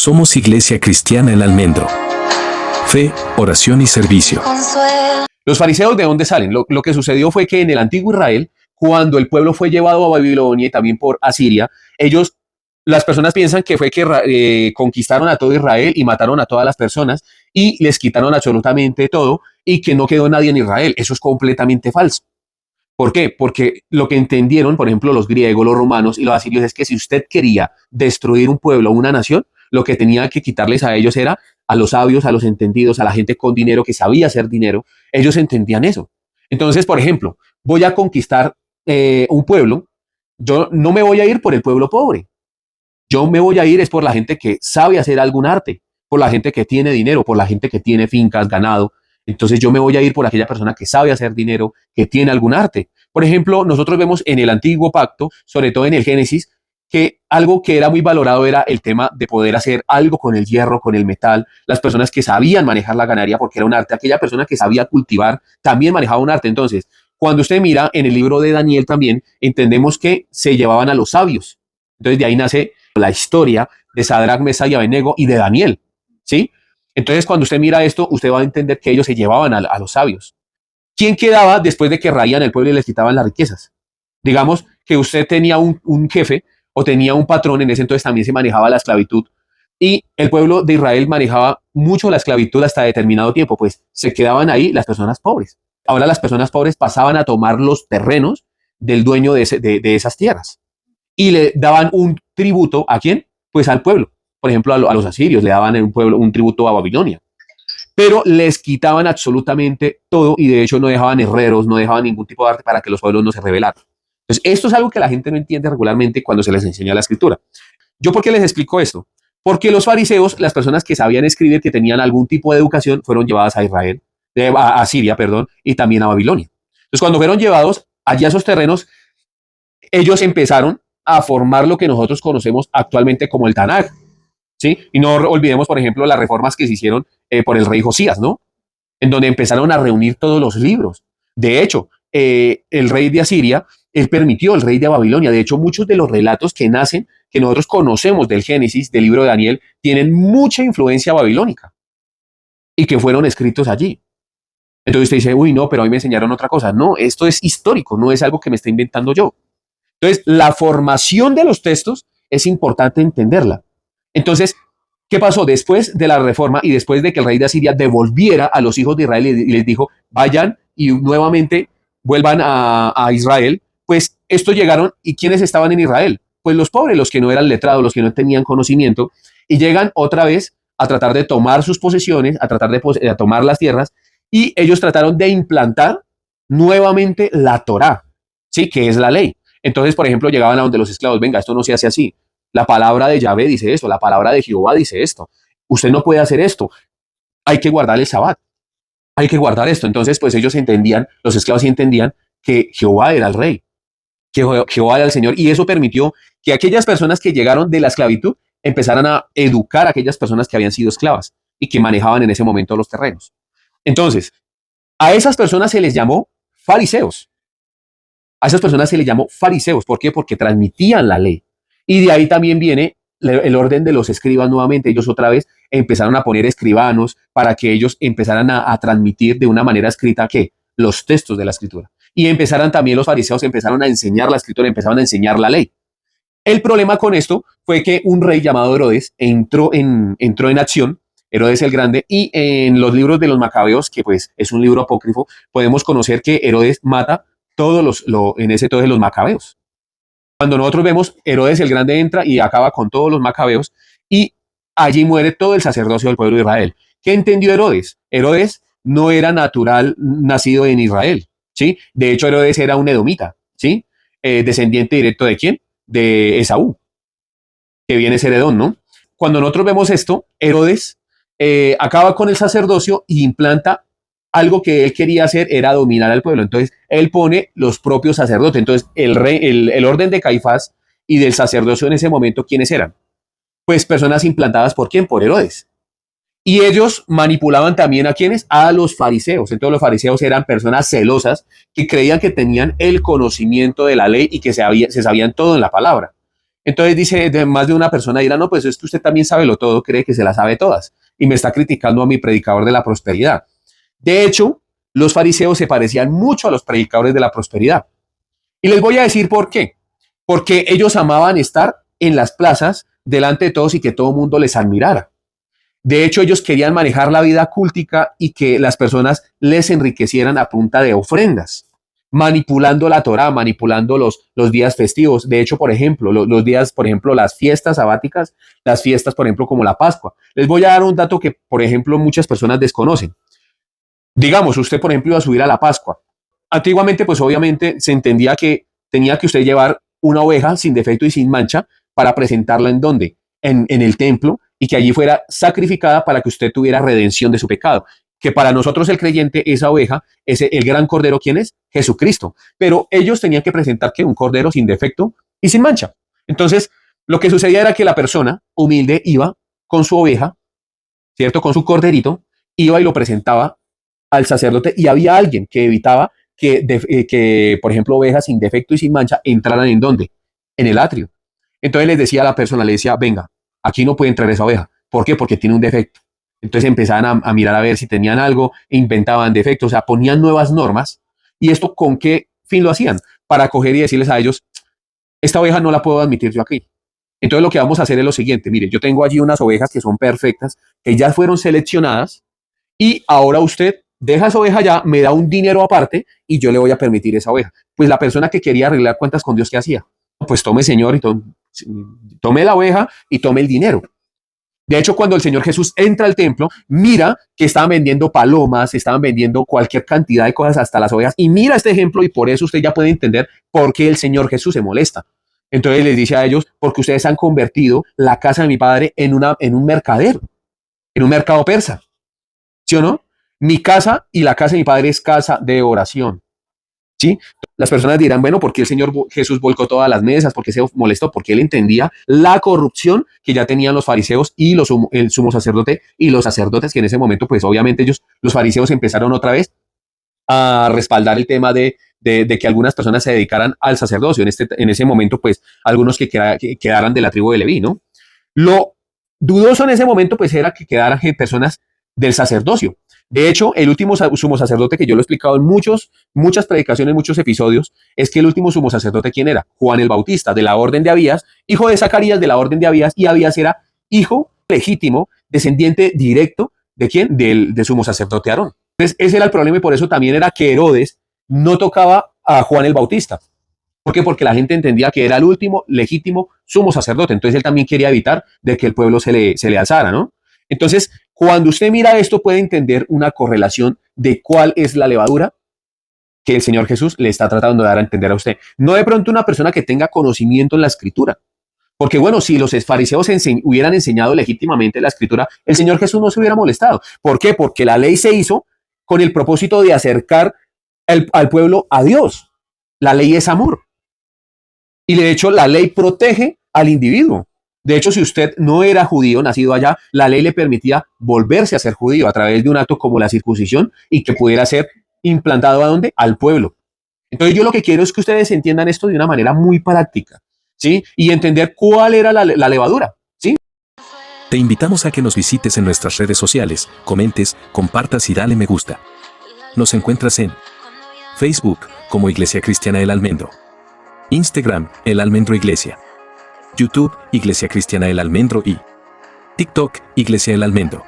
Somos Iglesia Cristiana El Almendro. Fe, oración y servicio. Los fariseos, ¿de dónde salen? Lo que sucedió fue que en el antiguo Israel, cuando el pueblo fue llevado a Babilonia y también por Asiria, las personas piensan que fue que conquistaron a todo Israel y mataron a todas las personas y les quitaron absolutamente todo y que no quedó nadie en Israel. Eso es completamente falso. ¿Por qué? Porque lo que entendieron, por ejemplo, los griegos, los romanos y los asirios es que si usted quería destruir un pueblo o una nación, lo que tenía que quitarles a ellos era a los sabios, a los entendidos, a la gente con dinero que sabía hacer dinero. Ellos entendían eso. Entonces, por ejemplo, voy a conquistar un pueblo. Yo no me voy a ir por el pueblo pobre. Yo me voy a ir es por la gente que sabe hacer algún arte, por la gente que tiene dinero, por la gente que tiene fincas, ganado. Entonces yo me voy a ir por aquella persona que sabe hacer dinero, que tiene algún arte. Por ejemplo, nosotros vemos en el antiguo pacto, sobre todo en el Génesis, que algo que era muy valorado era el tema de poder hacer algo con el hierro, con el metal. Las personas que sabían manejar la ganadería porque era un arte, aquella persona que sabía cultivar también manejaba un arte. Entonces, cuando usted mira en el libro de Daniel también, entendemos que se llevaban a los sabios. Entonces de ahí nace la historia de Sadrach, Mesach y Abednego y de Daniel, ¿sí? Entonces cuando usted mira esto, usted va a entender que ellos se llevaban a los sabios. ¿Quién quedaba después de que raían el pueblo y les quitaban las riquezas? Digamos que usted tenía un jefe o tenía un patrón, en ese entonces también se manejaba la esclavitud y el pueblo de Israel manejaba mucho la esclavitud hasta determinado tiempo, pues se quedaban ahí las personas pobres. Ahora las personas pobres pasaban a tomar los terrenos del dueño de esas tierras y le daban un tributo ¿a quién? Pues al pueblo. Por ejemplo, a los asirios le daban un tributo a Babilonia. Pero les quitaban absolutamente todo y de hecho no dejaban herreros, no dejaban ningún tipo de arte para que los pueblos no se rebelaran. Entonces, esto es algo que la gente no entiende regularmente cuando se les enseña la escritura. ¿Yo por qué les explico esto? Porque los fariseos, las personas que sabían escribir, que tenían algún tipo de educación, fueron llevadas a Israel, a Siria, perdón, y también a Babilonia. Entonces, cuando fueron llevados allá a esos terrenos, ellos empezaron a formar lo que nosotros conocemos actualmente como el Tanaj, ¿sí? Y no olvidemos, por ejemplo, las reformas que se hicieron por el rey Josías, ¿no? En donde empezaron a reunir todos los libros. De hecho, el rey de Asiria, él permitió, el rey de Babilonia. De hecho, muchos de los relatos que nacen, que nosotros conocemos del Génesis, del libro de Daniel, tienen mucha influencia babilónica y que fueron escritos allí. Entonces usted dice, uy, no, pero a mí me enseñaron otra cosa. No, esto es histórico, no es algo que me esté inventando yo. Entonces, la formación de los textos es importante entenderla. Entonces, ¿qué pasó después de la reforma y después de que el rey de Asiria devolviera a los hijos de Israel y les dijo, vayan y nuevamente vuelvan a Israel? Pues estos llegaron, ¿y quiénes estaban en Israel? Pues los pobres, los que no eran letrados, los que no tenían conocimiento, y llegan otra vez a tratar de tomar sus posesiones, a tratar de tomar las tierras, y ellos trataron de implantar nuevamente la Torá, ¿sí? Que es la ley. Entonces, por ejemplo, llegaban a donde los esclavos, venga, esto no se hace así. La palabra de Yahvé dice esto, la palabra de Jehová dice esto. Usted no puede hacer esto. Hay que guardar el Sabbat. Hay que guardar esto. Entonces, pues ellos entendían, los esclavos entendían que Jehová era el rey, que Jehová era el Señor. Y eso permitió que aquellas personas que llegaron de la esclavitud empezaran a educar a aquellas personas que habían sido esclavas y que manejaban en ese momento los terrenos. Entonces, a esas personas se les llamó fariseos. A esas personas se les llamó fariseos. ¿Por qué? Porque transmitían la ley. Y de ahí también viene el orden de los escribas nuevamente. Ellos otra vez empezaron a poner escribanos para que ellos empezaran a transmitir de una manera escrita que los textos de la escritura. Y empezaron también los fariseos, empezaron a enseñar la escritura, empezaron a enseñar la ley. El problema con esto fue que un rey llamado Herodes entró en acción, Herodes el Grande, y en los libros de los Macabeos, que pues es un libro apócrifo, podemos conocer que Herodes mata en ese entonces los Macabeos. Cuando nosotros vemos, Herodes el Grande entra y acaba con todos los Macabeos y allí muere todo el sacerdocio del pueblo de Israel. ¿Qué entendió Herodes? Herodes no era natural nacido en Israel, ¿sí? De hecho, Herodes era un edomita, ¿sí? Descendiente directo ¿de quién? De Esaú, que viene a ser Edom, ¿no? Cuando nosotros vemos esto, Herodes acaba con el sacerdocio y implanta algo que él quería hacer, era dominar al pueblo. Entonces, él pone los propios sacerdotes. Entonces, el orden de Caifás y del sacerdocio en ese momento, ¿quiénes eran? Pues personas implantadas ¿por quién? Por Herodes. Y ellos manipulaban también ¿a quiénes? A los fariseos. Entonces, los fariseos eran personas celosas que creían que tenían el conocimiento de la ley y que se sabían todo en la palabra. Entonces dice, más de una persona dirá, no, pues es que usted también sabe lo todo, cree que se las sabe todas y me está criticando a mi predicador de la prosperidad. De hecho, los fariseos se parecían mucho a los predicadores de la prosperidad. Y les voy a decir por qué. Porque ellos amaban estar en las plazas delante de todos y que todo el mundo les admirara. De hecho, ellos querían manejar la vida cúltica y que las personas les enriquecieran a punta de ofrendas, manipulando la Torá, manipulando los días festivos. De hecho, por ejemplo, los días, por ejemplo, las fiestas sabáticas, las fiestas, por ejemplo, como la Pascua. Les voy a dar un dato que, por ejemplo, muchas personas desconocen. Digamos, usted, por ejemplo, iba a subir a la Pascua. Antiguamente, pues obviamente se entendía que tenía que usted llevar una oveja sin defecto y sin mancha para presentarla en donde, en el templo, y que allí fuera sacrificada para que usted tuviera redención de su pecado. Que para nosotros el creyente, esa oveja, el gran cordero, ¿quién es? Jesucristo. Pero ellos tenían que presentar que un cordero sin defecto y sin mancha. Entonces, lo que sucedía era que la persona humilde iba con su oveja, ¿cierto? Con su corderito, iba y lo presentaba al sacerdote y había alguien que evitaba que, por ejemplo, ovejas sin defecto y sin mancha entraran en dónde? En el atrio. Entonces les decía a la persona, le decía, venga, aquí no puede entrar esa oveja. ¿Por qué? Porque tiene un defecto. Entonces empezaban a mirar a ver si tenían algo, e inventaban defectos, o sea, ponían nuevas normas. ¿Y esto con qué fin lo hacían? Para coger y decirles a ellos, esta oveja no la puedo admitir yo aquí. Entonces lo que vamos a hacer es lo siguiente, mire, yo tengo allí unas ovejas que son perfectas, que ya fueron seleccionadas, y ahora usted deja esa oveja ya, me da un dinero aparte y yo le voy a permitir esa oveja. Pues la persona que quería arreglar cuentas con Dios, ¿qué hacía? Pues tome, señor, y tome la oveja y tome el dinero. De hecho, cuando el Señor Jesús entra al templo, mira que estaban vendiendo palomas, estaban vendiendo cualquier cantidad de cosas, hasta las ovejas, y mira este ejemplo y por eso usted ya puede entender por qué el Señor Jesús se molesta. Entonces les dice a ellos, porque ustedes han convertido la casa de mi padre en un mercader, en un mercado persa. ¿Sí o no? Mi casa y la casa de mi padre es casa de oración. ¿Sí? Las personas dirán, bueno, ¿por qué el Señor Jesús volcó todas las mesas? ¿Por qué se molestó? Porque él entendía la corrupción que ya tenían los fariseos y el sumo sacerdote y los sacerdotes, que en ese momento, pues obviamente ellos, los fariseos, empezaron otra vez a respaldar el tema de que algunas personas se dedicaran al sacerdocio. En ese momento, pues, algunos que quedaran de la tribu de Leví, ¿no? Lo dudoso en ese momento, pues, era que quedaran personas del sacerdocio. De hecho, el último sumo sacerdote, que yo lo he explicado en muchas predicaciones, muchos episodios, es que el último sumo sacerdote, ¿quién era? Juan el Bautista, de la orden de Abías, hijo de Zacarías, de la orden de Abías, y Abías era hijo legítimo, descendiente directo, ¿de quién? Del sumo sacerdote Aarón. Entonces, ese era el problema y por eso también era que Herodes no tocaba a Juan el Bautista. ¿Por qué? Porque la gente entendía que era el último legítimo sumo sacerdote. Entonces, él también quería evitar de que el pueblo se le alzara, ¿no? Entonces, cuando usted mira esto, puede entender una correlación de cuál es la levadura que el Señor Jesús le está tratando de dar a entender a usted. No de pronto una persona que tenga conocimiento en la Escritura. Porque bueno, si los fariseos hubieran enseñado legítimamente la Escritura, el Señor Jesús no se hubiera molestado. ¿Por qué? Porque la ley se hizo con el propósito de acercar al pueblo a Dios. La ley es amor. Y de hecho, la ley protege al individuo. De hecho, si usted no era judío, nacido allá, la ley le permitía volverse a ser judío a través de un acto como la circuncisión y que pudiera ser implantado ¿a dónde? Al pueblo. Entonces, yo lo que quiero es que ustedes entiendan esto de una manera muy práctica, ¿sí? Y entender cuál era la levadura, ¿sí? Te invitamos a que nos visites en nuestras redes sociales, comentes, compartas y dale me gusta. Nos encuentras en Facebook como Iglesia Cristiana El Almendro, Instagram El Almendro Iglesia, YouTube Iglesia Cristiana El Almendro y TikTok Iglesia El Almendro.